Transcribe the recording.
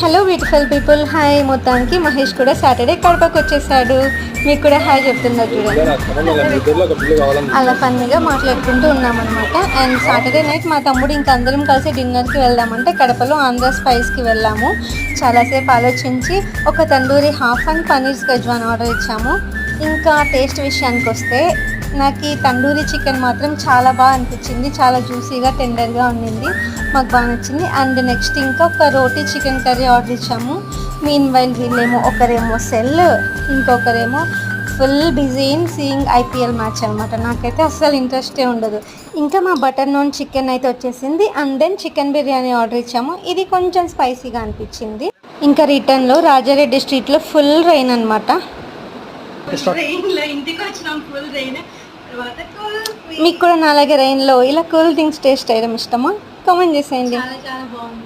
Hello beautiful people, hi. మొత్తానికి మహేష్ కూడా Saturday కడపకు వచ్చేసాడు. మీకు కూడా హాయ్ చెప్తున్నారు చూడండి. అలా ఫన్నీగా మాట్లాడుకుంటూ ఉన్నామన్నమాట. అండ్ సాటర్డే నైట్ మా తమ్ముడు ఇంకా అందరం కలిసి డిన్నర్కి వెళ్దామంటే కడపలో ఆంధ్ర స్పైస్కి వెళ్ళాము. చాలాసేపు ఆలోచించి ఒక tandoori half and paneer Ghazwan order ఇచ్చాము. ఇంకా టేస్ట్ విషయానికి వస్తే నాకు ఈ తందూరి చికెన్ మాత్రం చాలా బాగా అనిపించింది. చాలా జ్యూసీగా టెండర్గా ఉండింది, మాకు బాగా నచ్చింది. అండ్ నెక్స్ట్ ఇంకా ఒక రోటీ చికెన్ కర్రీ ఆర్డర్ ఇచ్చాము. మీన్ వైల్ వీళ్ళేమో ఒకరేమో సెల్, ఇంకొకరేమో full busy in seeing IPL match అనమాట. నాకైతే అస్సలు ఇంట్రెస్టే ఉండదు. ఇంకా మా బటర్ నాన్ చికెన్ అయితే వచ్చేసింది. And then chicken biryani order ఇచ్చాము. ఇది కొంచెం స్పైసీగా అనిపించింది. ఇంకా రిటర్న్లో రాజారెడ్డి స్ట్రీట్లో ఫుల్ రెయిన్ అనమాట. ఇంటికి వచ్చినాం, ఫుల్ రెయిన్. మీకు కూడా నాలాగే రెయిన్లో ఇలా కూల్ థింగ్స్ టేస్ట్ చేయడం ఇష్టమా? కామెంట్ చేసేయండి. చాలా చాలా బాగుంది.